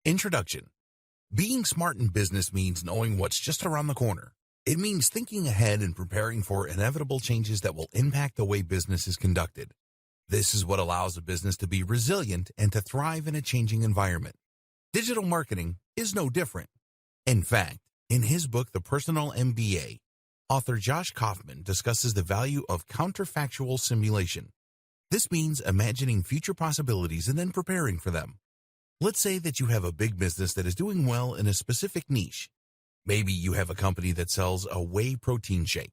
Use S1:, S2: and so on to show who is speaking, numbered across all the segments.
S1: Introduction. Being smart in business means knowing what's just around the corner. It means thinking ahead and preparing for inevitable changes that will impact the way business is conducted. This is what allows a business to be resilient and to thrive in a changing environment. Digital marketing is no different. In fact, in his book, The Personal MBA, author Josh Kaufman discusses the value of counterfactual simulation. This means imagining future possibilities and then preparing for them. Let's say that you have a big business that is doing well in a specific niche. Maybe you have a company that sells a whey protein shake.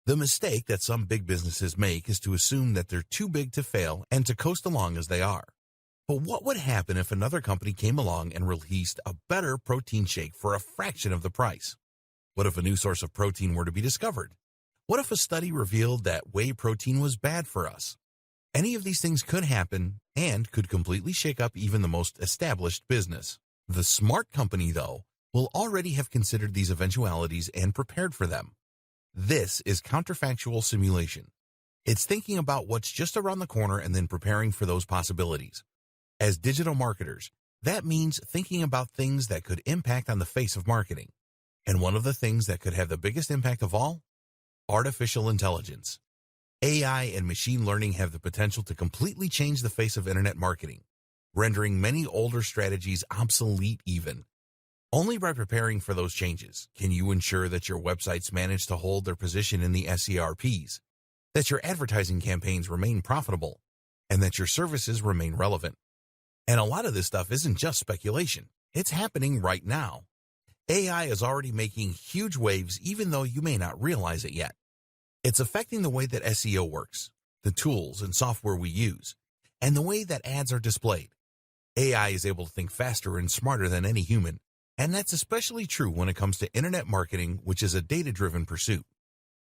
S1: The mistake that some big businesses make is to assume that they're too big to fail and to coast along as they are. But what would happen if another company came along and released a better protein shake for a fraction of the price? What if a new source of protein were to be discovered? What if a study revealed that whey protein was bad for us? Any of these things could happen and could completely shake up even the most established business. The smart company, though, will already have considered these eventualities and prepared for them. This is counterfactual simulation. It's thinking about what's just around the corner and then preparing for those possibilities. As digital marketers, that means thinking about things that could impact on the face of marketing. And one of the things that could have the biggest impact of all? Artificial intelligence. AI and machine learning have the potential to completely change the face of internet marketing, rendering many older strategies obsolete even. Only by preparing for those changes can you ensure that your websites manage to hold their position in the SERPs, that your advertising campaigns remain profitable, and that your services remain relevant. And a lot of this stuff isn't just speculation. It's happening right now. AI is already making huge waves even though you may not realize it yet. It's affecting the way that SEO works, the tools and software we use, and the way that ads are displayed. AI is able to think faster and smarter than any human, and that's especially true when it comes to internet marketing, which is a data-driven pursuit.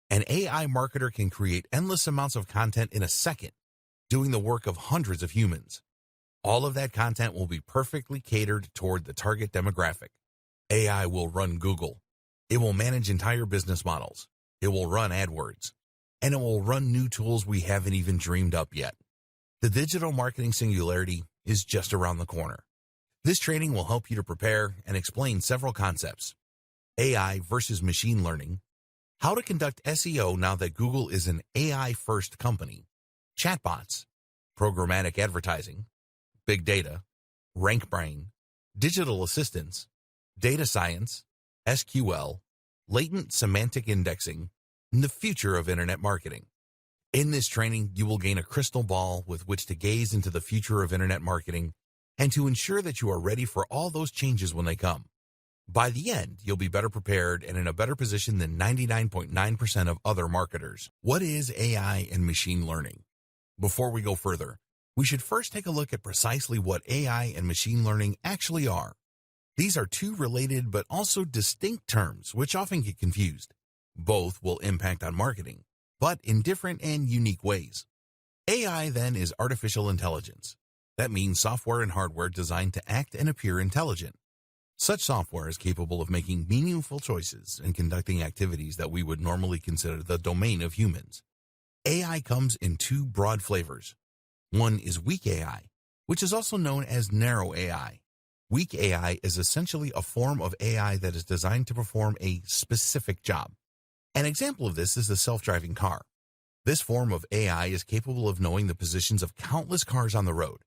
S1: An AI marketer can create endless amounts of content in a second, doing the work of hundreds of humans. All of that content will be perfectly catered toward the target demographic. AI will run Google. It will manage entire business models. It will run AdWords, and it will run new tools we haven't even dreamed up yet. The digital marketing singularity is just around the corner. This training will help you to prepare and explain several concepts: AI versus machine learning, how to conduct SEO now that Google is an AI-first company, chatbots, programmatic advertising, big data, RankBrain, digital assistants, data science, SQL, latent semantic indexing, and the future of internet marketing. In this training, you will gain a crystal ball with which to gaze into the future of internet marketing and to ensure that you are ready for all those changes when they come. By the end, you'll be better prepared and in a better position than 99.9% of other marketers. What is AI and machine learning? Before we go further, we should first take a look at precisely what AI and machine learning actually are. These are two related but also distinct terms which often get confused. Both will impact on marketing, but in different and unique ways. AI then is artificial intelligence. That means software and hardware designed to act and appear intelligent. Such software is capable of making meaningful choices and conducting activities that we would normally consider the domain of humans. AI comes in two broad flavors. One is weak AI, which is also known as narrow AI. Weak AI is essentially a form of AI that is designed to perform a specific job. An example of this is the self-driving car. This form of AI is capable of knowing the positions of countless cars on the road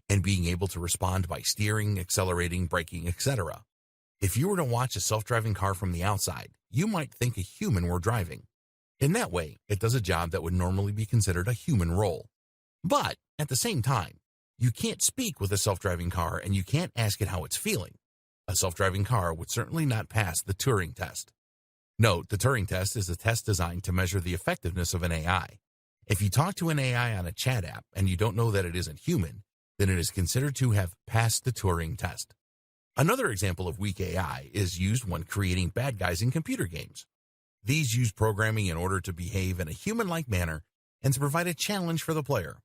S1: and being able to respond by steering, accelerating, braking, etc. If you were to watch a self-driving car from the outside, you might think a human were driving. In that way, it does a job that would normally be considered a human role. But at the same time, you can't speak with a self-driving car and you can't ask it how it's feeling. A self-driving car would certainly not pass the Turing test. Note, the Turing test is a test designed to measure the effectiveness of an AI. If you talk to an AI on a chat app and you don't know that it isn't human, then it is considered to have passed the Turing test. Another example of weak AI is used when creating bad guys in computer games. These use programming in order to behave in a human-like manner and to provide a challenge for the player.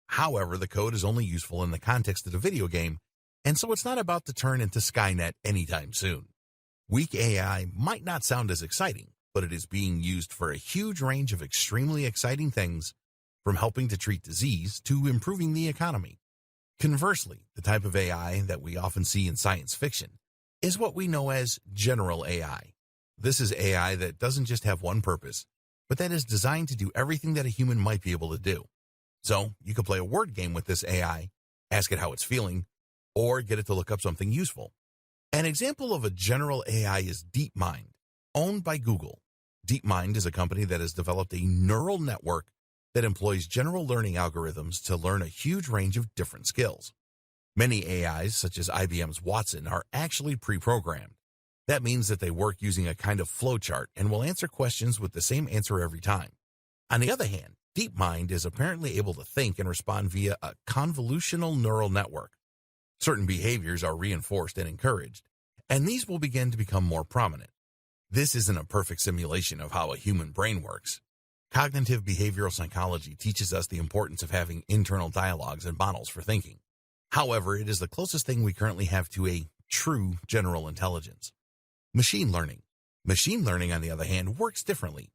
S1: However, the code is only useful in the context of the video game, and so it's not about to turn into Skynet anytime soon. Weak AI might not sound as exciting, but it is being used for a huge range of extremely exciting things, from helping to treat disease to improving the economy. Conversely, the type of AI that we often see in science fiction is what we know as general AI. This is AI that doesn't just have one purpose, but that is designed to do everything that a human might be able to do. So you could play a word game with this AI, ask it how it's feeling, or get it to look up something useful. An example of a general AI is DeepMind, owned by Google. DeepMind is a company that has developed a neural network that employs general learning algorithms to learn a huge range of different skills. Many AIs, such as IBM's Watson, are actually pre-programmed. That means that they work using a kind of flowchart and will answer questions with the same answer every time. On the other hand, DeepMind is apparently able to think and respond via a convolutional neural network. Certain behaviors are reinforced and encouraged, and these will begin to become more prominent. This isn't a perfect simulation of how a human brain works. Cognitive behavioral psychology teaches us the importance of having internal dialogues and models for thinking. However, it is the closest thing we currently have to a true general intelligence. Machine learning. Machine learning, on the other hand, works differently.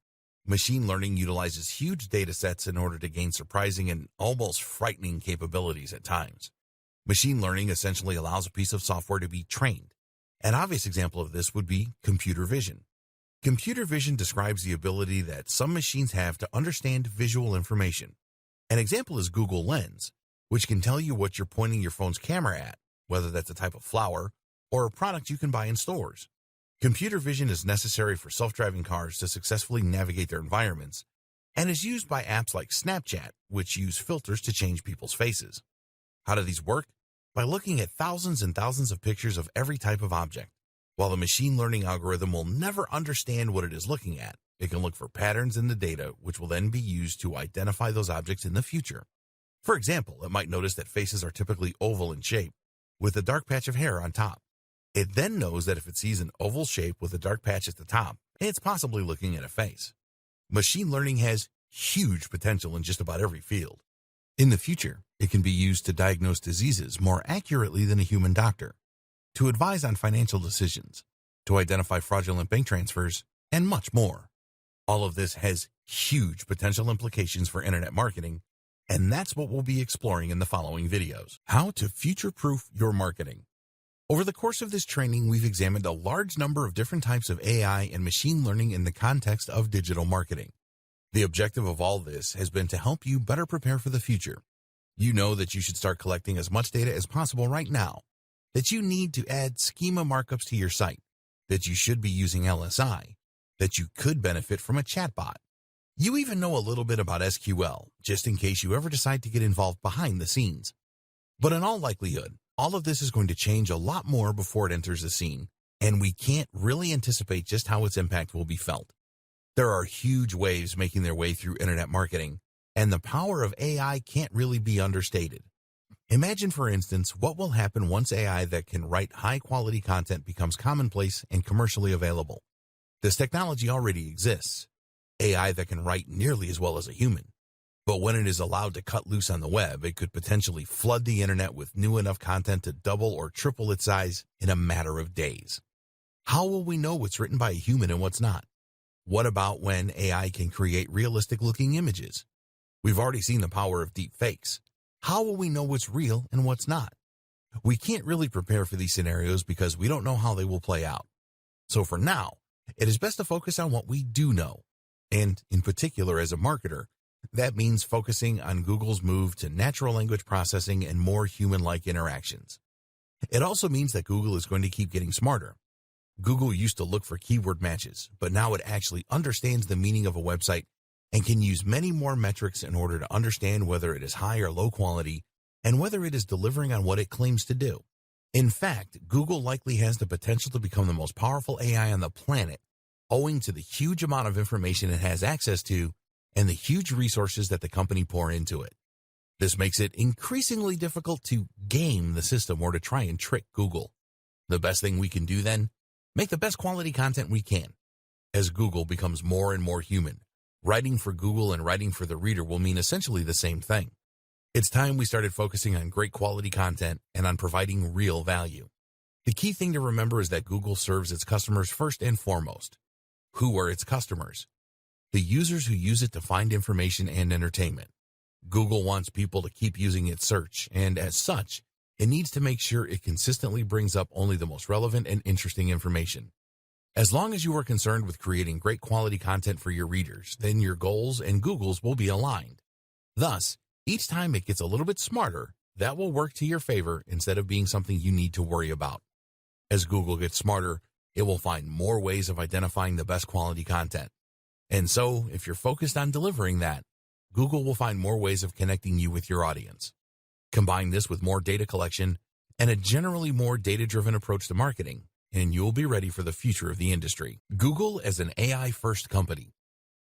S1: Machine learning utilizes huge data sets in order to gain surprising and almost frightening capabilities at times. Machine learning essentially allows a piece of software to be trained. An obvious example of this would be computer vision. Computer vision describes the ability that some machines have to understand visual information. An example is Google Lens, which can tell you what you're pointing your phone's camera at, whether that's a type of flower or a product you can buy in stores. Computer vision is necessary for self-driving cars to successfully navigate their environments and is used by apps like Snapchat, which use filters to change people's faces. How do these work? By looking at thousands and thousands of pictures of every type of object. While the machine learning algorithm will never understand what it is looking at, it can look for patterns in the data, which will then be used to identify those objects in the future. For example, it might notice that faces are typically oval in shape, with a dark patch of hair on top. It then knows that if it sees an oval shape with a dark patch at the top, it's possibly looking at a face. Machine learning has huge potential in just about every field. In the future, it can be used to diagnose diseases more accurately than a human doctor, to advise on financial decisions, to identify fraudulent bank transfers, and much more. All of this has huge potential implications for internet marketing, and that's what we'll be exploring in the following videos. How to future-proof your marketing. Over the course of this training, we've examined a large number of different types of AI and machine learning in the context of digital marketing. The objective of all this has been to help you better prepare for the future. You know that you should start collecting as much data as possible right now, that you need to add schema markups to your site, that you should be using LSI, that you could benefit from a chatbot. You even know a little bit about SQL, just in case you ever decide to get involved behind the scenes. But in all likelihood, all of this is going to change a lot more before it enters the scene, and we can't really anticipate just how its impact will be felt. There are huge waves making their way through internet marketing, and the power of AI can't really be understated. Imagine, for instance, what will happen once AI that can write high-quality content becomes commonplace and commercially available. This technology already exists. AI that can write nearly as well as a human. But when it is allowed to cut loose on the web, it could potentially flood the internet with new enough content to double or triple its size in a matter of days. How will we know what's written by a human and what's not? What about when AI can create realistic-looking images? We've already seen the power of deep fakes. How will we know what's real and what's not? We can't really prepare for these scenarios because we don't know how they will play out. So for now, it is best to focus on what we do know. And in particular, as a marketer, that means focusing on Google's move to natural language processing and more human-like interactions. It also means that Google is going to keep getting smarter. Google used to look for keyword matches, but now it actually understands the meaning of a website and can use many more metrics in order to understand whether it is high or low quality and whether it is delivering on what it claims to do. In fact, Google likely has the potential to become the most powerful AI on the planet, owing to the huge amount of information it has access to and the huge resources that the company pour into it. This makes it increasingly difficult to game the system or to try and trick Google. The best thing we can do then? Make the best quality content we can. As Google becomes more and more human, writing for Google and writing for the reader will mean essentially the same thing. It's time we started focusing on great quality content and on providing real value. The key thing to remember is that Google serves its customers first and foremost. Who are its customers? The users who use it to find information and entertainment. Google wants people to keep using its search, and as such, it needs to make sure it consistently brings up only the most relevant and interesting information. As long as you are concerned with creating great quality content for your readers, then your goals and Google's will be aligned. Thus, each time it gets a little bit smarter, that will work to your favor instead of being something you need to worry about. As Google gets smarter, it will find more ways of identifying the best quality content. And so, if you're focused on delivering that, Google will find more ways of connecting you with your audience. Combine this with more data collection and a generally more data-driven approach to marketing, and you'll be ready for the future of the industry. Google as an AI-first company.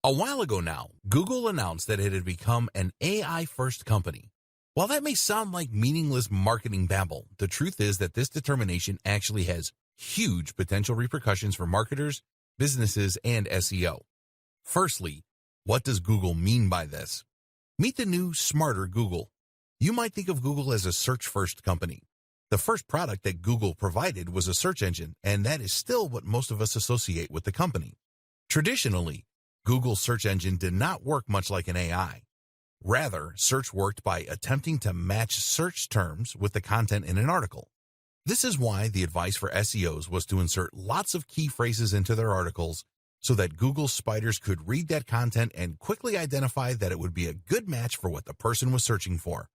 S1: A while ago now, Google announced that it had become an AI-first company. While that may sound like meaningless marketing babble, the truth is that this determination actually has huge potential repercussions for marketers, businesses, and SEO. Firstly, what does Google mean by this? Meet the new, smarter Google. You might think of Google as a search-first company. The first product that Google provided was a search engine, and that is still what most of us associate with the company. Traditionally, Google's search engine did not work much like an AI. Rather, search worked by attempting to match search terms with the content in an article. This is why the advice for SEOs was to insert lots of key phrases into their articles so that Google's spiders could read that content and quickly identify that it would be a good match for what the person was searching for.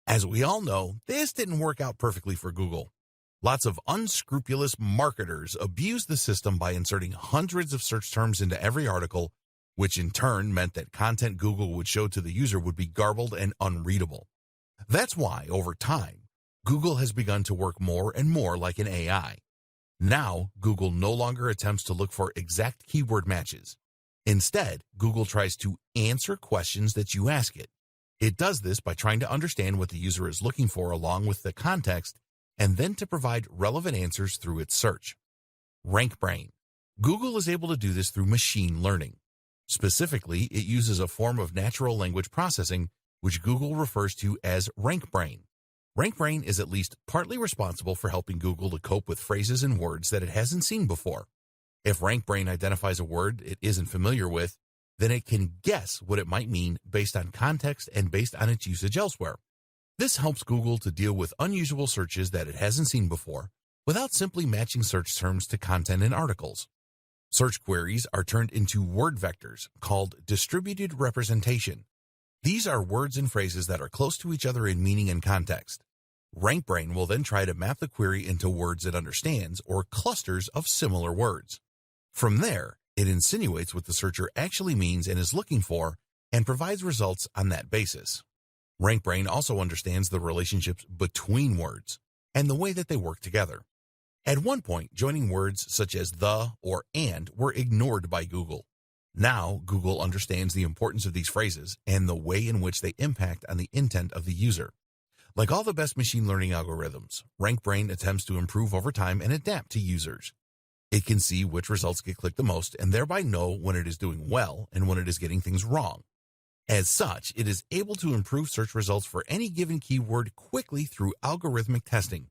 S1: As we all know, this didn't work out perfectly for Google. Lots of unscrupulous marketers abused the system by inserting hundreds of search terms into every article, which in turn meant that content Google would show to the user would be garbled and unreadable. That's why, over time, Google has begun to work more and more like an AI. Now, Google no longer attempts to look for exact keyword matches. Instead, Google tries to answer questions that you ask it. It does this by trying to understand what the user is looking for along with the context, and then to provide relevant answers through its search. RankBrain. Google is able to do this through machine learning. Specifically, it uses a form of natural language processing, which Google refers to as RankBrain. RankBrain is at least partly responsible for helping Google to cope with phrases and words that it hasn't seen before. If RankBrain identifies a word it isn't familiar with, then it can guess what it might mean based on context and based on its usage elsewhere. This helps Google to deal with unusual searches that it hasn't seen before without simply matching search terms to content in articles. Search queries are turned into word vectors called distributed representation. These are words and phrases that are close to each other in meaning and context. RankBrain will then try to map the query into words it understands or clusters of similar words. From there, it insinuates what the searcher actually means and is looking for and provides results on that basis. RankBrain also understands the relationships between words and the way that they work together. At one point, joining words such as the or and were ignored by Google. Now, Google understands the importance of these phrases and the way in which they impact on the intent of the user. Like all the best machine learning algorithms, RankBrain attempts to improve over time and adapt to users. It can see which results get clicked the most and thereby know when it is doing well and when it is getting things wrong. As such, it is able to improve search results for any given keyword quickly through algorithmic testing,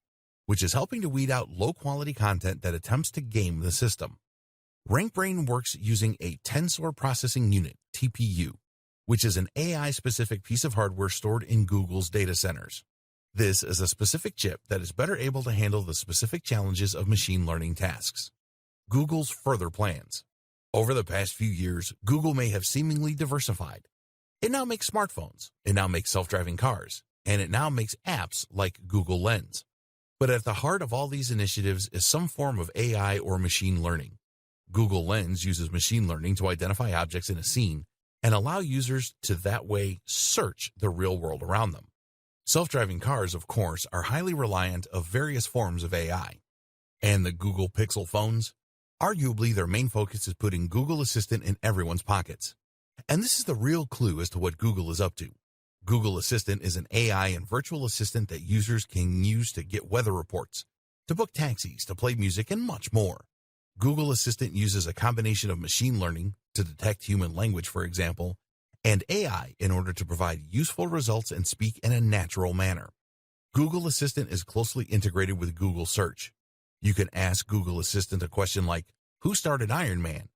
S1: which is helping to weed out low-quality content that attempts to game the system. RankBrain works using a Tensor Processing Unit, TPU, which is an AI-specific piece of hardware stored in Google's data centers. This is a specific chip that is better able to handle the specific challenges of machine learning tasks. Google's further plans. Over the past few years, Google may have seemingly diversified. It now makes smartphones, it now makes self-driving cars, and it now makes apps like Google Lens. But at the heart of all these initiatives is some form of AI or machine learning. Google Lens uses machine learning to identify objects in a scene and allow users to that way search the real world around them. Self-driving cars, of course, are highly reliant of various forms of AI. And the Google Pixel phones? Arguably, their main focus is putting Google Assistant in everyone's pockets. And this is the real clue as to what Google is up to. Google Assistant is an AI and virtual assistant that users can use to get weather reports, to book taxis, to play music, and much more. Google Assistant uses a combination of machine learning to detect human language, for example, and AI in order to provide useful results and speak in a natural manner. Google Assistant is closely integrated with Google Search. You can ask Google Assistant a question like, "Who started Iron Man?"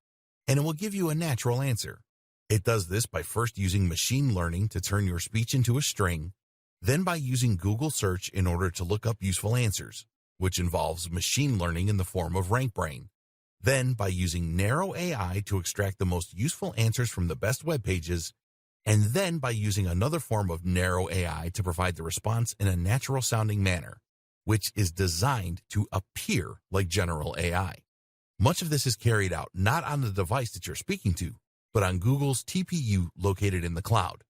S1: and it will give you a natural answer. It does this by first using machine learning to turn your speech into a string, then by using Google search in order to look up useful answers, which involves machine learning in the form of RankBrain, then by using narrow AI to extract the most useful answers from the best web pages, and then by using another form of narrow AI to provide the response in a natural-sounding manner, which is designed to appear like general AI. Much of this is carried out not on the device that you're speaking to, but on Google's TPU located in the cloud.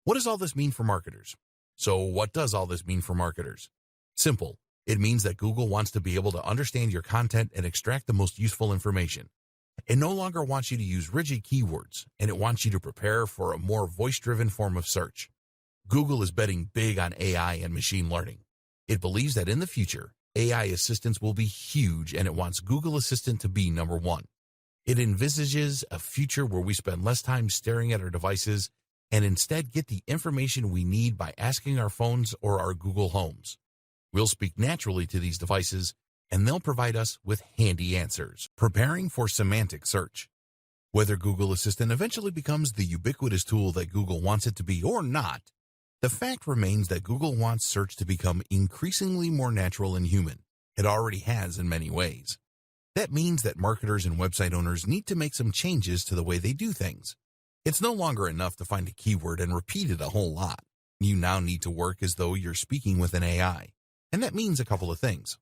S1: What does all this mean for marketers? So what does all this mean for marketers? Simple. It means that Google wants to be able to understand your content and extract the most useful information. It no longer wants you to use rigid keywords, and it wants you to prepare for a more voice-driven form of search. Google is betting big on AI and machine learning. It believes that in the future, AI assistants will be huge, and it wants Google Assistant to be number one. It envisages a future where we spend less time staring at our devices and instead get the information we need by asking our phones or our Google Homes. We'll speak naturally to these devices, and they'll provide us with handy answers. Preparing for semantic search. Whether Google Assistant eventually becomes the ubiquitous tool that Google wants it to be or not, the fact remains that Google wants search to become increasingly more natural and human. It already has in many ways. That means that marketers and website owners need to make some changes to the way they do things. It's no longer enough to find a keyword and repeat it a whole lot. You now need to work as though you're speaking with an AI. And that means a couple of things.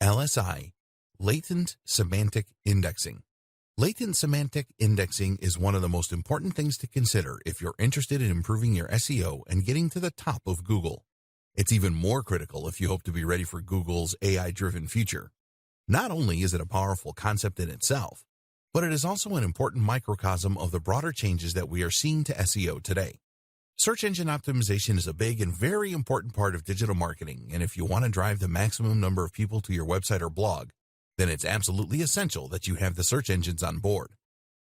S1: LSI, Latent Semantic Indexing. Latent semantic indexing is one of the most important things to consider if you're interested in improving your SEO and getting to the top of Google. It's even more critical if you hope to be ready for Google's AI-driven future. Not only is it a powerful concept in itself, but it is also an important microcosm of the broader changes that we are seeing to SEO today. Search engine optimization is a big and very important part of digital marketing, and if you want to drive the maximum number of people to your website or blog, then it's absolutely essential that you have the search engines on board.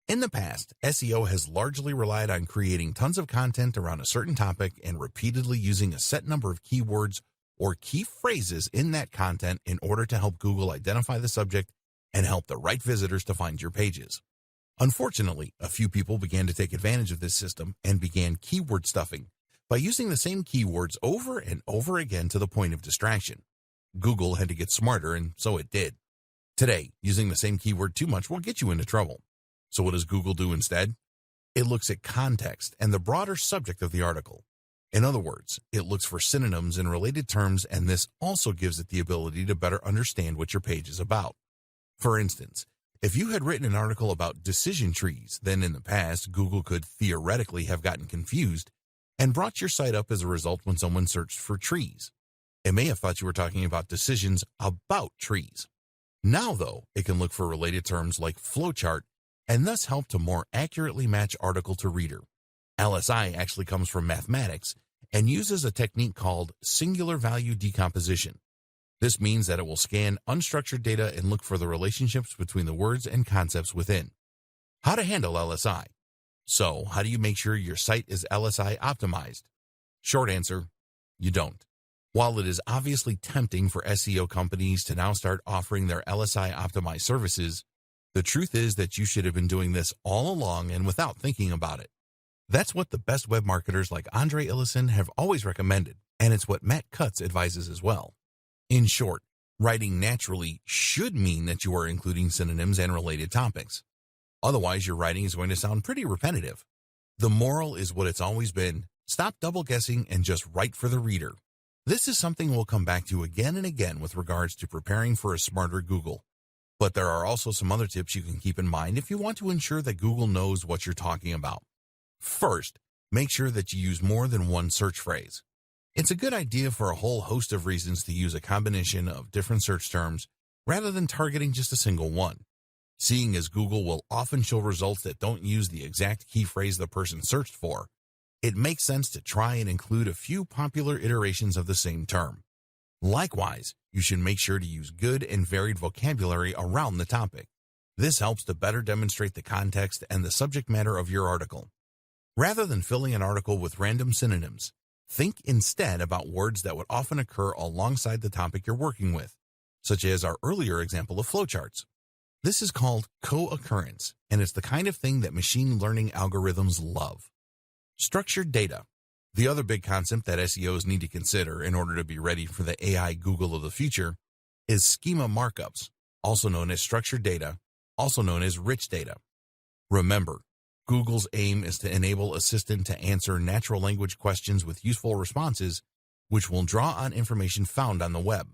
S1: In the past, SEO has largely relied on creating tons of content around a certain topic and repeatedly using a set number of keywords or key phrases in that content in order to help Google identify the subject and help the right visitors to find your pages. Unfortunately, a few people began to take advantage of this system and began keyword stuffing by using the same keywords over and over again to the point of distraction. Google had to get smarter, and so it did. Today, using the same keyword too much will get you into trouble. So what does Google do instead? It looks at context and the broader subject of the article. In other words, it looks for synonyms and related terms, and this also gives it the ability to better understand what your page is about. For instance, if you had written an article about decision trees, then in the past, Google could theoretically have gotten confused and brought your site up as a result when someone searched for trees. It may have thought you were talking about decisions about trees. Now, though, it can look for related terms like flowchart and thus help to more accurately match article to reader. LSI actually comes from mathematics and uses a technique called singular value decomposition. This means that it will scan unstructured data and look for the relationships between the words and concepts within. How to handle LSI? So, how do you make sure your site is LSI optimized? Short answer, you don't. While it is obviously tempting for SEO companies to now start offering their LSI optimized services, the truth is that you should have been doing this all along and without thinking about it. That's what the best web marketers like Andre Ellison have always recommended, and it's what Matt Cutts advises as well. In short, writing naturally should mean that you are including synonyms and related topics. Otherwise, your writing is going to sound pretty repetitive. The moral is what it's always been: stop double guessing and just write for the reader. This is something we'll come back to again and again with regards to preparing for a smarter Google. But there are also some other tips you can keep in mind if you want to ensure that Google knows what you're talking about. First, make sure that you use more than one search phrase. It's a good idea for a whole host of reasons to use a combination of different search terms rather than targeting just a single one. Seeing as Google will often show results that don't use the exact key phrase the person searched for, it makes sense to try and include a few popular iterations of the same term. Likewise, you should make sure to use good and varied vocabulary around the topic. This helps to better demonstrate the context and the subject matter of your article. Rather than filling an article with random synonyms, think instead about words that would often occur alongside the topic you're working with, such as our earlier example of flowcharts. This is called co-occurrence, and it's the kind of thing that machine learning algorithms love. Structured data. The other big concept that SEOs need to consider in order to be ready for the AI Google of the future is schema markups, also known as structured data, also known as rich data. Remember, Google's aim is to enable Assistant to answer natural language questions with useful responses, which will draw on information found on the web.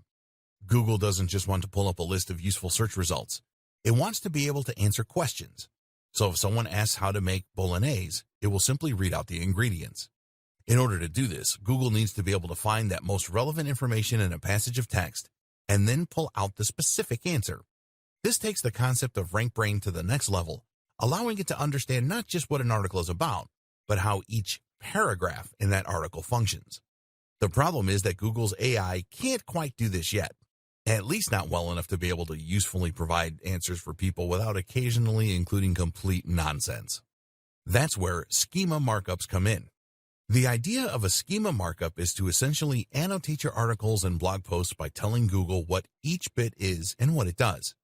S1: Google doesn't just want to pull up a list of useful search results. It wants to be able to answer questions. So if someone asks how to make bolognese, it will simply read out the ingredients. In order to do this, Google needs to be able to find that most relevant information in a passage of text and then pull out the specific answer. This takes the concept of RankBrain to the next level, allowing it to understand not just what an article is about, but how each paragraph in that article functions. The problem is that Google's AI can't quite do this yet, at least not well enough to be able to usefully provide answers for people without occasionally including complete nonsense. That's where schema markups come in. The idea of a schema markup is to essentially annotate your articles and blog posts by telling Google what each bit is and what it does.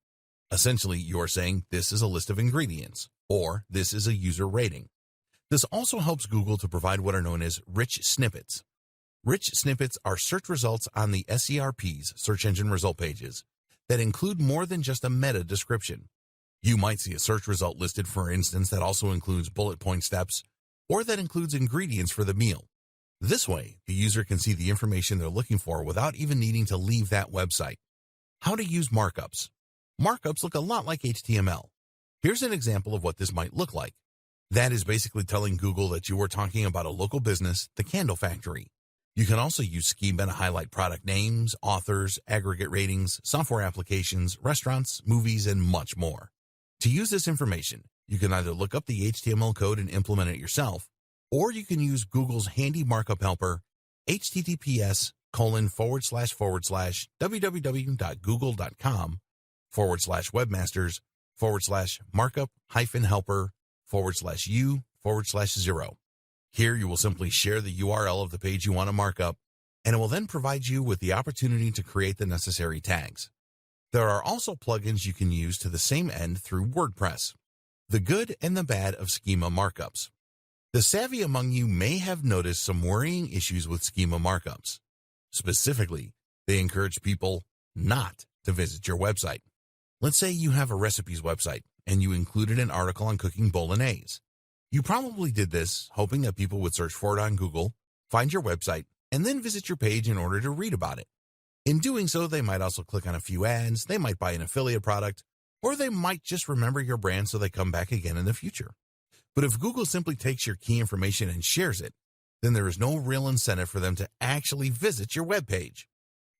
S1: Essentially, you're saying this is a list of ingredients, or this is a user rating. This also helps Google to provide what are known as rich snippets. Rich snippets are search results on the SERP's search engine result pages that include more than just a meta description. You might see a search result listed, for instance, that also includes bullet point steps, or that includes ingredients for the meal. This way, the user can see the information they're looking for without even needing to leave that website. How to use markups. Markups look a lot like HTML. Here's an example of what this might look like. That is basically telling Google that you are talking about a local business, the Candle Factory. You can also use schema to highlight product names, authors, aggregate ratings, software applications, restaurants, movies, and much more. To use this information, you can either look up the HTML code and implement it yourself, or you can use Google's handy markup helper, https://www.google.com/markup-helper/u/0. Here you will simply share the URL of the page you want to mark up, and it will then provide you with the opportunity to create the necessary tags. There are also plugins you can use to the same end through WordPress. The good and the bad of schema markups. The savvy among you may have noticed some worrying issues with schema markups. Specifically, they encourage people not to visit your website. Let's say you have a recipes website and you included an article on cooking bolognese. You probably did this hoping that people would search for it on Google, find your website, and then visit your page in order to read about it. In doing so, they might also click on a few ads, they might buy an affiliate product, or they might just remember your brand so they come back again in the future. But if Google simply takes your key information and shares it, then there is no real incentive for them to actually visit your web page.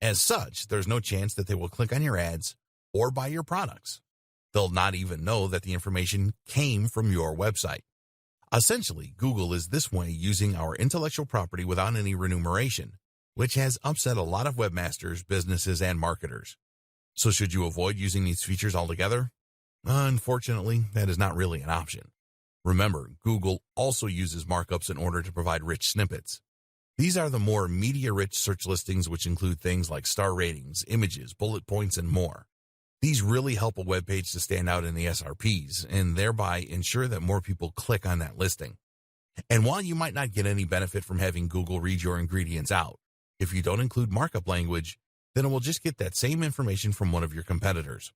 S1: As such, there's no chance that they will click on your ads or buy your products. They'll not even know that the information came from your website. Essentially, Google is this way using our intellectual property without any remuneration, which has upset a lot of webmasters, businesses, and marketers. So should you avoid using these features altogether? Unfortunately, that is not really an option. Remember, Google also uses markups in order to provide rich snippets. These are the more media-rich search listings, which include things like star ratings, images, bullet points, and more. These really help a web page to stand out in the SRPs and thereby ensure that more people click on that listing. And while you might not get any benefit from having Google read your ingredients out, if you don't include markup language, then it will just get that same information from one of your competitors.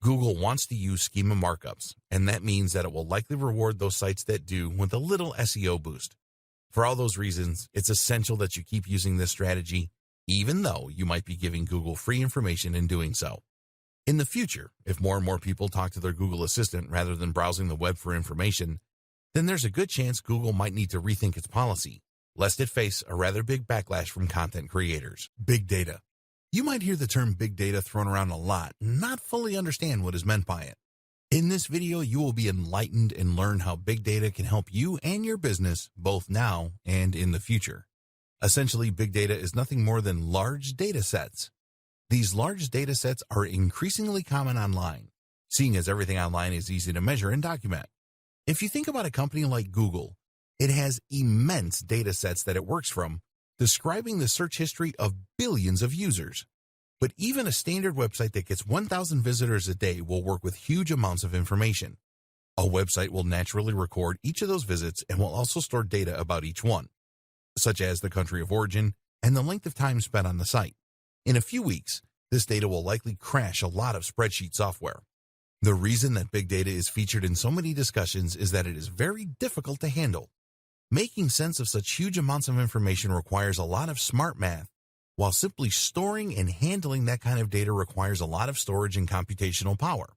S1: Google wants to use schema markups, and that means that it will likely reward those sites that do with a little SEO boost. For all those reasons, it's essential that you keep using this strategy, even though you might be giving Google free information in doing so. In the future, if more and more people talk to their Google Assistant rather than browsing the web for information, then there's a good chance Google might need to rethink its policy, lest it face a rather big backlash from content creators. Big data. You might hear the term big data thrown around a lot and not fully understand what is meant by it. In this video, you will be enlightened and learn how big data can help you and your business both now and in the future. Essentially, big data is nothing more than large data sets. These large data sets are increasingly common online, seeing as everything online is easy to measure and document. If you think about a company like Google, it has immense data sets that it works from, describing the search history of billions of users. But even a standard website that gets 1,000 visitors a day will work with huge amounts of information. A website will naturally record each of those visits and will also store data about each one, such as the country of origin and the length of time spent on the site. In a few weeks, this data will likely crash a lot of spreadsheet software. The reason that big data is featured in so many discussions is that it is very difficult to handle. Making sense of such huge amounts of information requires a lot of smart math, while simply storing and handling that kind of data requires a lot of storage and computational power.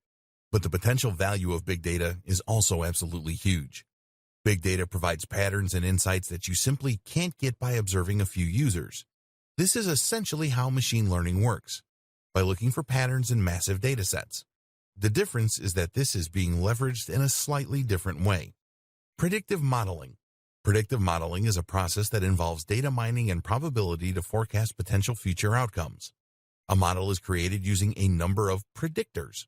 S1: But the potential value of big data is also absolutely huge. Big data provides patterns and insights that you simply can't get by observing a few users. This is essentially how machine learning works, by looking for patterns in massive data sets. The difference is that this is being leveraged in a slightly different way. Predictive modeling. Predictive modeling is a process that involves data mining and probability to forecast potential future outcomes. A model is created using a number of predictors.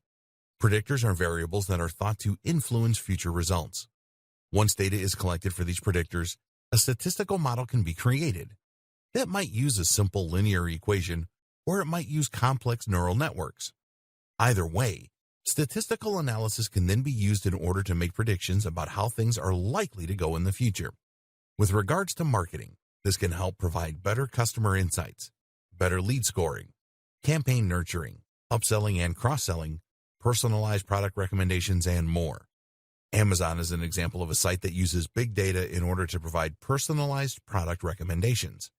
S1: Predictors are variables that are thought to influence future results. Once data is collected for these predictors, a statistical model can be created. That might use a simple linear equation, or it might use complex neural networks. Either way, statistical analysis can then be used in order to make predictions about how things are likely to go in the future. With regards to marketing, this can help provide better customer insights, better lead scoring, campaign nurturing, upselling and cross-selling, personalized product recommendations, and more. Amazon is an example of a site that uses big data in order to provide personalized product recommendations.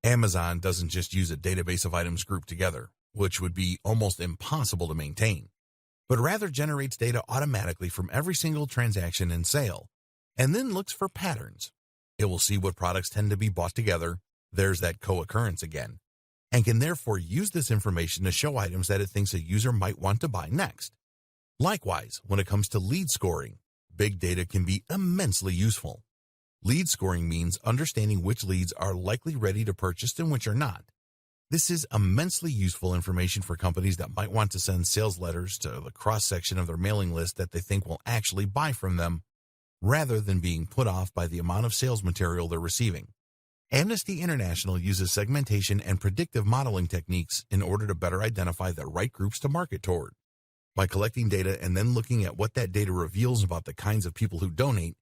S1: Amazon doesn't just use a database of items grouped together, which would be almost impossible to maintain, but rather generates data automatically from every single transaction and sale, and then looks for patterns. It will see what products tend to be bought together, there's that co-occurrence again, and can therefore use this information to show items that it thinks a user might want to buy next. Likewise, when it comes to lead scoring, big data can be immensely useful. Lead scoring means understanding which leads are likely ready to purchase and which are not. This is immensely useful information for companies that might want to send sales letters to the cross-section of their mailing list that they think will actually buy from them, rather than being put off by the amount of sales material they're receiving. Amnesty International uses segmentation and predictive modeling techniques in order to better identify the right groups to market toward. By collecting data and then looking at what that data reveals about the kinds of people who donate,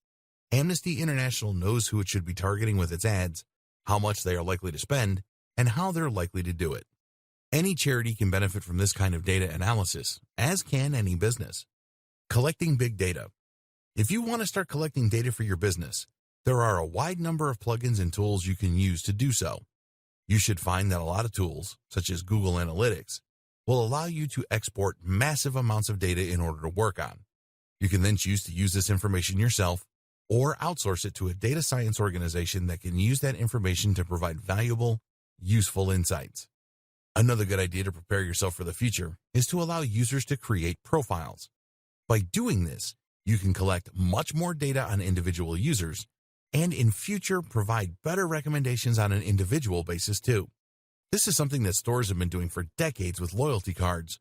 S1: Amnesty International knows who it should be targeting with its ads, how much they are likely to spend, and how they're likely to do it. Any charity can benefit from this kind of data analysis, as can any business. Collecting big data. If you want to start collecting data for your business, there are a wide number of plugins and tools you can use to do so. You should find that a lot of tools, such as Google Analytics, will allow you to export massive amounts of data in order to work on. You can then choose to use this information yourself or outsource it to a data science organization that can use that information to provide valuable, useful insights. Another good idea to prepare yourself for the future is to allow users to create profiles. By doing this, you can collect much more data on individual users and in future provide better recommendations on an individual basis too. This is something that stores have been doing for decades with loyalty cards.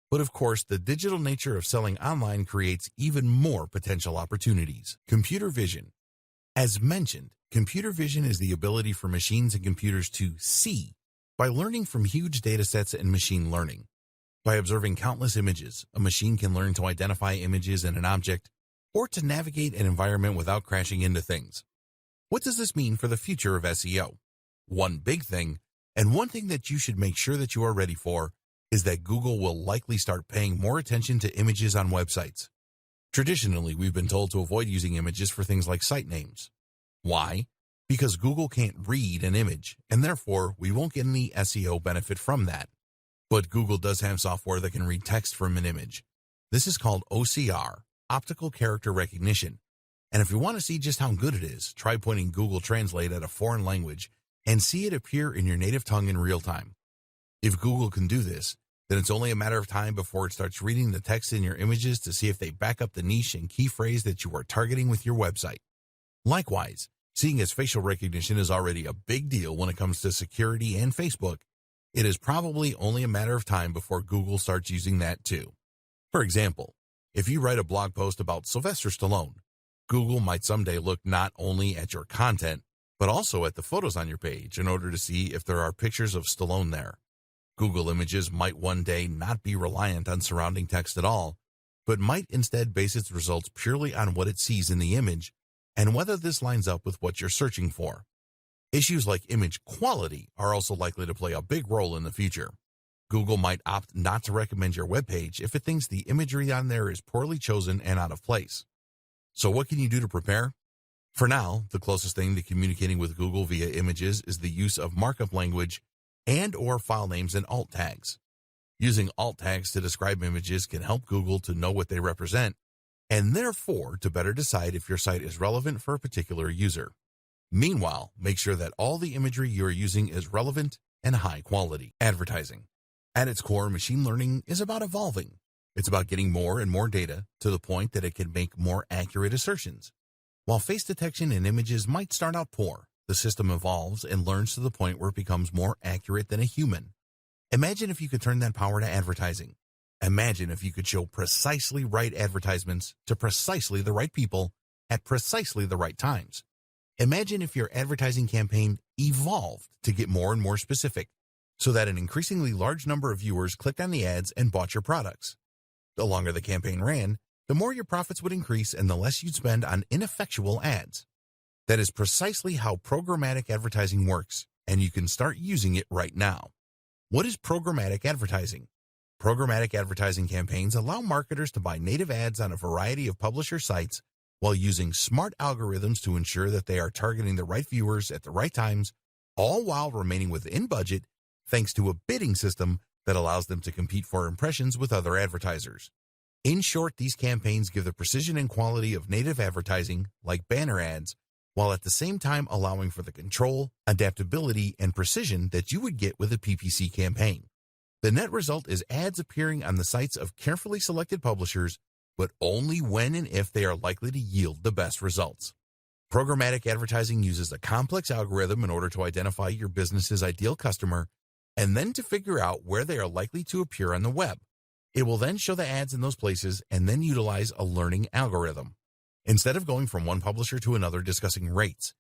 S1: But of course, the digital nature of selling online creates even more potential opportunities. Computer vision. As mentioned, computer vision is the ability for machines and computers to see by learning from huge data sets and machine learning. By observing countless images, a machine can learn to identify images in an object or to navigate an environment without crashing into things. What does this mean for the future of SEO? One big thing, and one thing that you should make sure that you are ready for, is that Google will likely start paying more attention to images on websites. Traditionally, we've been told to avoid using images for things like site names. Why? Because Google can't read an image, and therefore we won't get any SEO benefit from that. But Google does have software that can read text from an image. This is called OCR, Optical Character Recognition. And if you want to see just how good it is, try pointing Google Translate at a foreign language and see it appear in your native tongue in real time. If Google can do this, then it's only a matter of time before it starts reading the text in your images to see if they back up the niche and key phrase that you are targeting with your website. Likewise, seeing as facial recognition is already a big deal when it comes to security and Facebook, it is probably only a matter of time before Google starts using that too. For example, if you write a blog post about Sylvester Stallone, Google might someday look not only at your content, but also at the photos on your page in order to see if there are pictures of Stallone there. Google Images might one day not be reliant on surrounding text at all, but might instead base its results purely on what it sees in the image and whether this lines up with what you're searching for. Issues like image quality are also likely to play a big role in the future. Google might opt not to recommend your web page if it thinks the imagery on there is poorly chosen and out of place. So what can you do to prepare? For now, the closest thing to communicating with Google via images is the use of markup language and/or file names and alt tags. Using alt tags to describe images can help Google to know what they represent and therefore to better decide if your site is relevant for a particular user. Meanwhile, make sure that all the imagery you are using is relevant and high quality. Advertising. At its core, machine learning is about evolving. It's about getting more and more data to the point that it can make more accurate assertions. While face detection in images might start out poor, the system evolves and learns to the point where it becomes more accurate than a human. Imagine if you could turn that power to advertising. Imagine if you could show precisely right advertisements to precisely the right people at precisely the right times. Imagine if your advertising campaign evolved to get more and more specific, so that an increasingly large number of viewers clicked on the ads and bought your products. The longer the campaign ran, the more your profits would increase and the less you'd spend on ineffectual ads. That is precisely how programmatic advertising works, and you can start using it right now. What is programmatic advertising? Programmatic advertising campaigns allow marketers to buy native ads on a variety of publisher sites while using smart algorithms to ensure that they are targeting the right viewers at the right times, all while remaining within budget thanks to a bidding system that allows them to compete for impressions with other advertisers. In short, these campaigns give the precision and quality of native advertising, like banner ads, while at the same time allowing for the control, adaptability, and precision that you would get with a PPC campaign. The net result is ads appearing on the sites of carefully selected publishers, but only when and if they are likely to yield the best results. Programmatic advertising uses a complex algorithm in order to identify your business's ideal customer and then to figure out where they are likely to appear on the web. It will then show the ads in those places and then utilize a learning algorithm. Instead of going from one publisher to another discussing rates,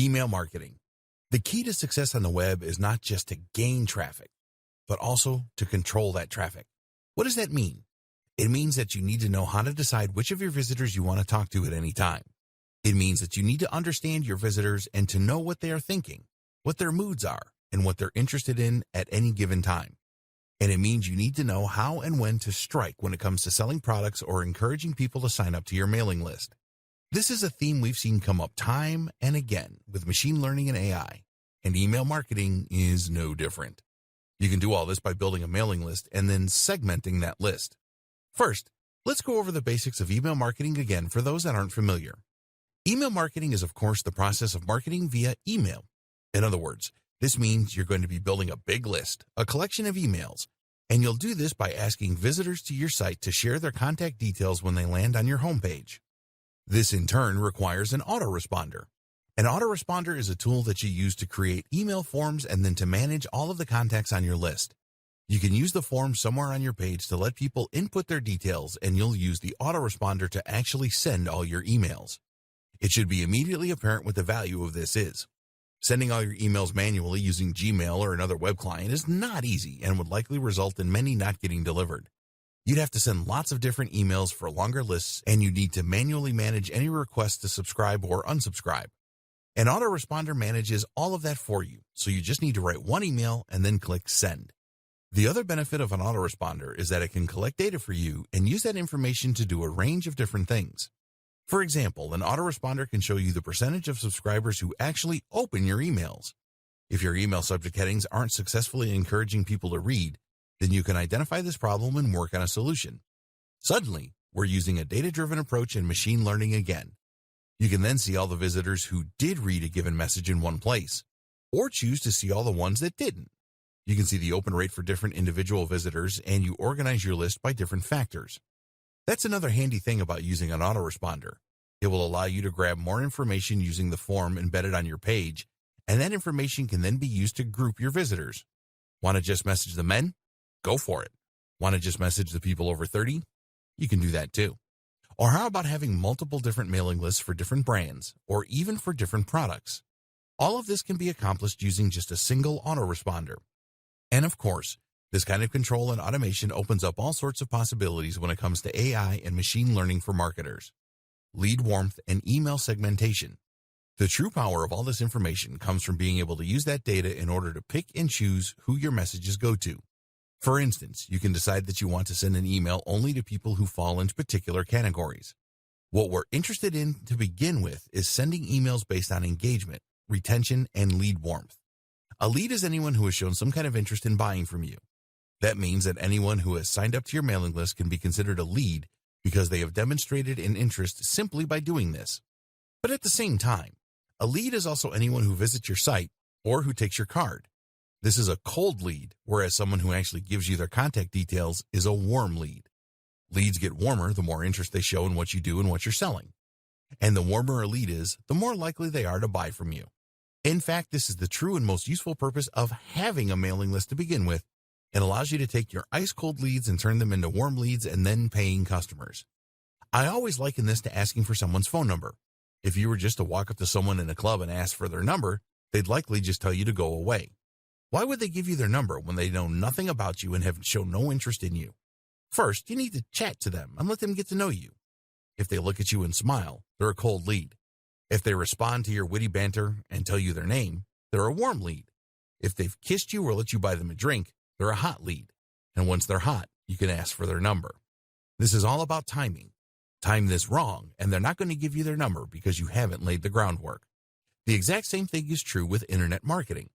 S1: Email marketing. The key to success on the web is not just to gain traffic, but also to control that traffic. What does that mean? It means that you need to know how to decide which of your visitors you want to talk to at any time. It means that you need to understand your visitors and to know what they are thinking, what their moods are, and what they're interested in at any given time. And it means you need to know how and when to strike when it comes to selling products or encouraging people to sign up to your mailing list. This is a theme we've seen come up time and again with machine learning and AI, and email marketing is no different. You can do all this by building a mailing list and then segmenting that list. First, let's go over the basics of email marketing again for those that aren't familiar. Email marketing is, of course, the process of marketing via email. In other words, this means you're going to be building a big list, a collection of emails, and you'll do this by asking visitors to your site to share their contact details when they land on your homepage. This, in turn, requires an autoresponder. An autoresponder is a tool that you use to create email forms and then to manage all of the contacts on your list. You can use the form somewhere on your page to let people input their details, and you'll use the autoresponder to actually send all your emails. It should be immediately apparent what the value of this is. Sending all your emails manually using Gmail or another web client is not easy and would likely result in many not getting delivered. You'd have to send lots of different emails for longer lists, and you need to manually manage any requests to subscribe or unsubscribe. An autoresponder manages all of that for you, so you just need to write one email and then click send. The other benefit of an autoresponder is that it can collect data for you and use that information to do a range of different things. For example, an autoresponder can show you the percentage of subscribers who actually open your emails. If your email subject headings aren't successfully encouraging people to read, then you can identify this problem and work on a solution. Suddenly, we're using a data-driven approach and machine learning again. You can then see all the visitors who did read a given message in one place, or choose to see all the ones that didn't. You can see the open rate for different individual visitors, and you organize your list by different factors. That's another handy thing about using an autoresponder. It will allow you to grab more information using the form embedded on your page, and that information can then be used to group your visitors. Want to just message the men? Go for it. Want to just message the people over 30? You can do that too. Or how about having multiple different mailing lists for different brands, or even for different products? All of this can be accomplished using just a single autoresponder. And of course, this kind of control and automation opens up all sorts of possibilities when it comes to AI and machine learning for marketers. Lead warmth and email segmentation. The true power of all this information comes from being able to use that data in order to pick and choose who your messages go to. For instance, you can decide that you want to send an email only to people who fall into particular categories. What we're interested in to begin with is sending emails based on engagement, retention, and lead warmth. A lead is anyone who has shown some kind of interest in buying from you. That means that anyone who has signed up to your mailing list can be considered a lead because they have demonstrated an interest simply by doing this. But at the same time, a lead is also anyone who visits your site or who takes your card. This is a cold lead, whereas someone who actually gives you their contact details is a warm lead. Leads get warmer the more interest they show in what you do and what you're selling. And the warmer a lead is, the more likely they are to buy from you. In fact, this is the true and most useful purpose of having a mailing list to begin with. It allows you to take your ice-cold leads and turn them into warm leads and then paying customers. I always liken this to asking for someone's phone number. If you were just to walk up to someone in a club and ask for their number, they'd likely just tell you to go away. Why would they give you their number when they know nothing about you and have shown no interest in you? First, you need to chat to them and let them get to know you. If they look at you and smile, they're a cold lead. If they respond to your witty banter and tell you their name, they're a warm lead. If they've kissed you or let you buy them a drink, they're a hot lead. And once they're hot, you can ask for their number. This is all about timing. Time this wrong, and they're not going to give you their number because you haven't laid the groundwork. The exact same thing is true with internet marketing.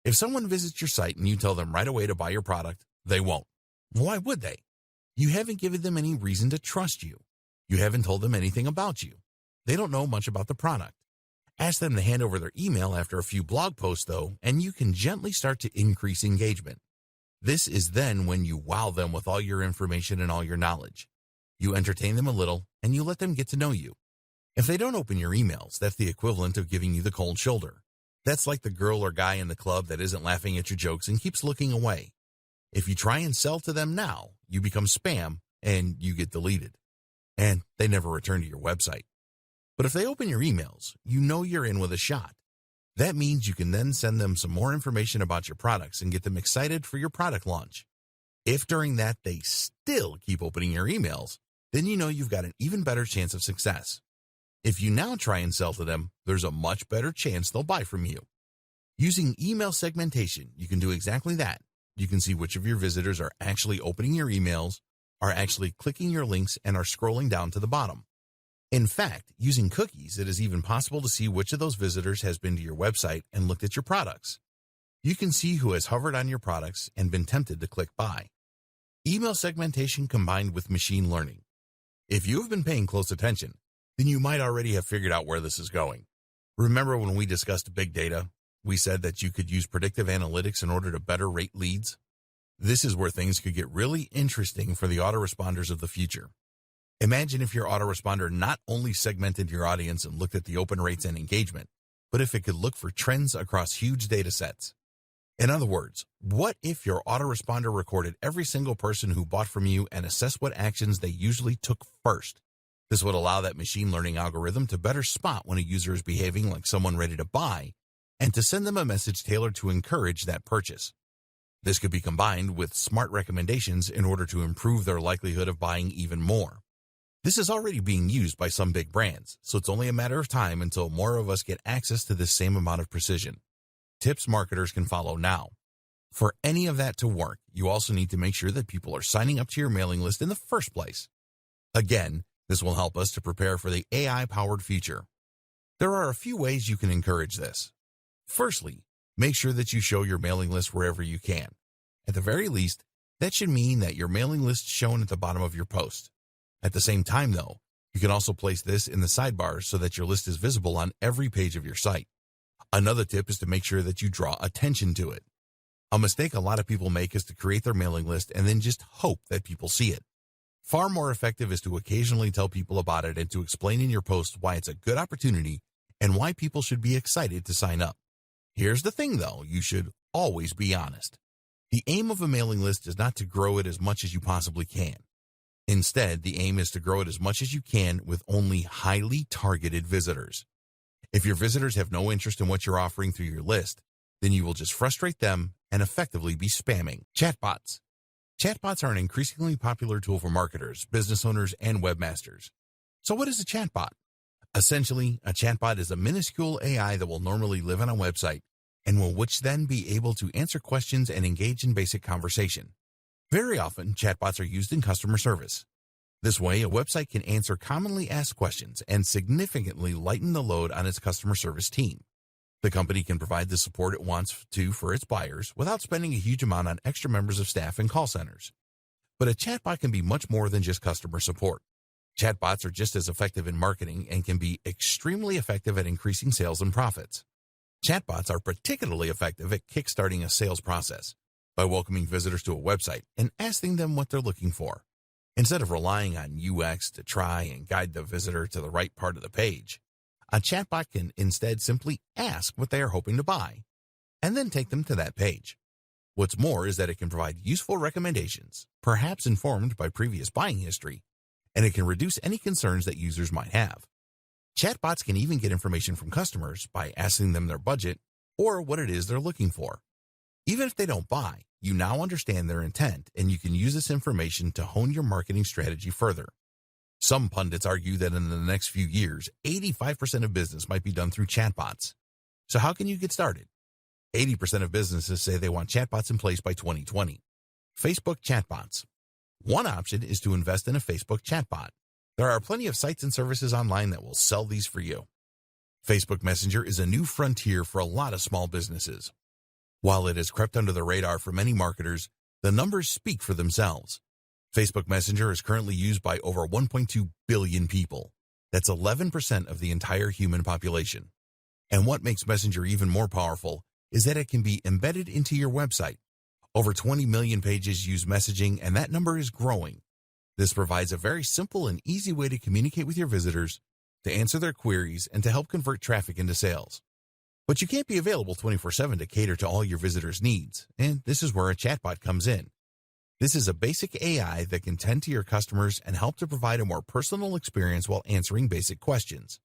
S1: If someone visits your site and you tell them right away to buy your product, they won't. Why would they? You haven't given them any reason to trust you. You haven't told them anything about you. They don't know much about the product. Ask them to hand over their email after a few blog posts, though, and you can gently start to increase engagement. This is then when you wow them with all your information and all your knowledge. You entertain them a little, and you let them get to know you. If they don't open your emails, that's the equivalent of giving you the cold shoulder. That's like the girl or guy in the club that isn't laughing at your jokes and keeps looking away. If you try and sell to them now, you become spam, and you get deleted. And they never return to your website. But if they open your emails, you know you're in with a shot. That means you can then send them some more information about your products and get them excited for your product launch. If during that they still keep opening your emails, then you know you've got an even better chance of success. If you now try and sell to them, there's a much better chance they'll buy from you. Using email segmentation, you can do exactly that. You can see which of your visitors are actually opening your emails, are actually clicking your links, and are scrolling down to the bottom. In fact, using cookies, it is even possible to see which of those visitors has been to your website and looked at your products. You can see who has hovered on your products and been tempted to click buy. Email segmentation combined with machine learning. If you have been paying close attention, then you might already have figured out where this is going. Remember when we discussed big data? We said that you could use predictive analytics in order to better rate leads. This is where things could get really interesting for the autoresponders of the future. Imagine if your autoresponder not only segmented your audience and looked at the open rates and engagement, but if it could look for trends across huge data sets. In other words, what if your autoresponder recorded every single person who bought from you and assessed what actions they usually took first? This would allow that machine learning algorithm to better spot when a user is behaving like someone ready to buy and to send them a message tailored to encourage that purchase. This could be combined with smart recommendations in order to improve their likelihood of buying even more. This is already being used by some big brands, so it's only a matter of time until more of us get access to this same amount of precision. Tips marketers can follow now. For any of that to work, you also need to make sure that people are signing up to your mailing list in the first place. Again, this will help us to prepare for the AI-powered future. There are a few ways you can encourage this. Firstly, make sure that you show your mailing list wherever you can. At the very least, that should mean that your mailing list is shown at the bottom of your post. At the same time, though, you can also place this in the sidebars so that your list is visible on every page of your site. Another tip is to make sure that you draw attention to it. A mistake a lot of people make is to create their mailing list and then just hope that people see it. Far more effective is to occasionally tell people about it and to explain in your post why it's a good opportunity and why people should be excited to sign up. Here's the thing, though, you should always be honest. The aim of a mailing list is not to grow it as much as you possibly can. Instead, the aim is to grow it as much as you can with only highly targeted visitors. If your visitors have no interest in what you're offering through your list, then you will just frustrate them and effectively be spamming. Chatbots. Chatbots are an increasingly popular tool for marketers, business owners, and webmasters. So what is a chatbot? Essentially, a chatbot is a minuscule AI that will normally live on a website and will then be able to answer questions and engage in basic conversation. Very often, chatbots are used in customer service. This way, a website can answer commonly asked questions and significantly lighten the load on its customer service team. The company can provide the support it wants to for its buyers without spending a huge amount on extra members of staff and call centers. But a chatbot can be much more than just customer support. Chatbots are just as effective in marketing and can be extremely effective at increasing sales and profits. Chatbots are particularly effective at kickstarting a sales process by welcoming visitors to a website and asking them what they're looking for. Instead of relying on UX to try and guide the visitor to the right part of the page, a chatbot can instead simply ask what they are hoping to buy and then take them to that page. What's more is that it can provide useful recommendations, perhaps informed by previous buying history, and it can reduce any concerns that users might have. Chatbots can even get information from customers by asking them their budget or what it is they're looking for. Even if they don't buy, you now understand their intent, and you can use this information to hone your marketing strategy further. Some pundits argue that in the next few years, 85% of business might be done through chatbots. So how can you get started? 80% of businesses say they want chatbots in place by 2020. Facebook chatbots. One option is to invest in a Facebook chatbot. There are plenty of sites and services online that will sell these for you. Facebook Messenger is a new frontier for a lot of small businesses. While it has crept under the radar for many marketers, the numbers speak for themselves. Facebook Messenger is currently used by over 1.2 billion people. That's 11% of the entire human population. And what makes Messenger even more powerful is that it can be embedded into your website. Over 20 million pages use messaging, and that number is growing. This provides a very simple and easy way to communicate with your visitors, to answer their queries, and to help convert traffic into sales. But you can't be available 24/7 to cater to all your visitors' needs, and this is where a chatbot comes in. This is a basic AI that can tend to your customers and help to provide a more personal experience while answering basic questions.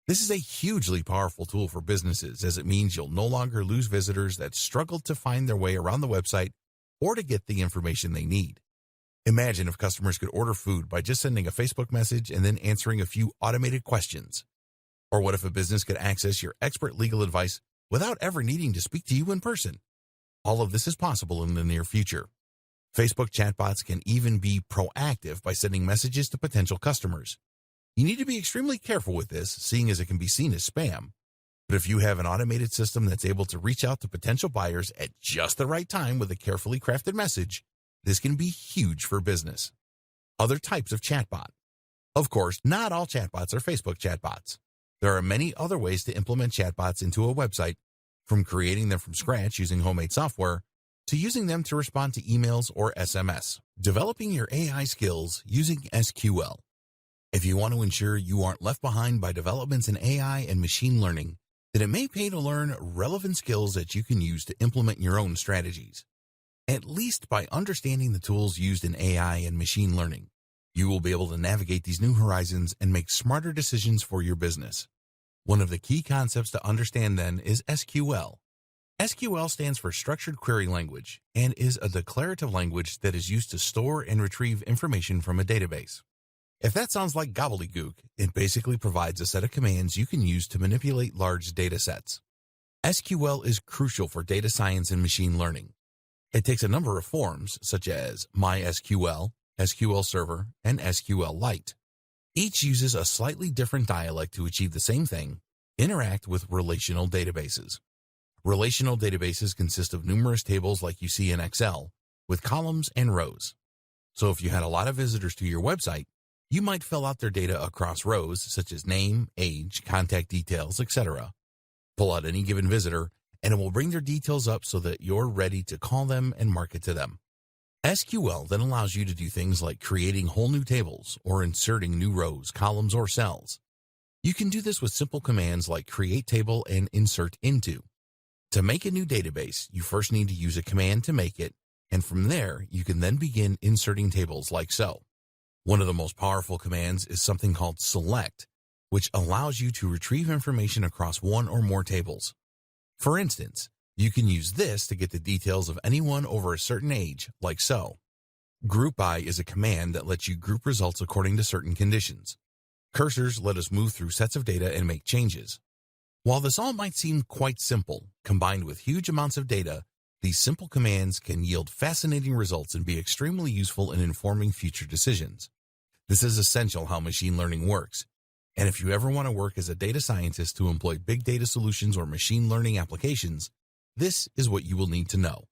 S1: This is a hugely powerful tool for businesses as it means you'll no longer lose visitors that struggle to find their way around the website or to get the information they need. Imagine if customers could order food by just sending a Facebook message and then answering a few automated questions. Or what if a business could access your expert legal advice without ever needing to speak to you in person? All of this is possible in the near future. Facebook chatbots can even be proactive by sending messages to potential customers. You need to be extremely careful with this, seeing as it can be seen as spam. But if you have an automated system that's able to reach out to potential buyers at just the right time with a carefully crafted message, this can be huge for business. Other types of chatbot. Of course, not all chatbots are Facebook chatbots. There are many other ways to implement chatbots into a website, from creating them from scratch using homemade software, to using them to respond to emails or SMS. Developing your AI skills using SQL. If you want to ensure you aren't left behind by developments in AI and machine learning, then it may pay to learn relevant skills that you can use to implement your own strategies. At least by understanding the tools used in AI and machine learning, you will be able to navigate these new horizons and make smarter decisions for your business. One of the key concepts to understand then is SQL. SQL stands for Structured Query Language and is a declarative language that is used to store and retrieve information from a database. If that sounds like gobbledygook, it basically provides a set of commands you can use to manipulate large data sets. SQL is crucial for data science and machine learning. It takes a number of forms, such as MySQL, SQL Server, and SQLite. Each uses a slightly different dialect to achieve the same thing: interact with relational databases. Relational databases consist of numerous tables like you see in Excel, with columns and rows. So if you had a lot of visitors to your website, you might fill out their data across rows such as name, age, contact details, etc. Pull out any given visitor, and it will bring their details up so that you're ready to call them and market to them. SQL then allows you to do things like creating whole new tables or inserting new rows, columns, or cells. You can do this with simple commands like create table and insert into. To make a new database, you first need to use a command to make it, and from there, you can then begin inserting tables like so. One of the most powerful commands is something called select, which allows you to retrieve information across one or more tables. For instance, you can use this to get the details of anyone over a certain age, like so. Group by is a command that lets you group results according to certain conditions. Cursors let us move through sets of data and make changes. While this all might seem quite simple, combined with huge amounts of data, these simple commands can yield fascinating results and be extremely useful in informing future decisions. This is essential how machine learning works. And if you ever want to work as a data scientist to employ big data solutions or machine learning applications, this is what you will need to know.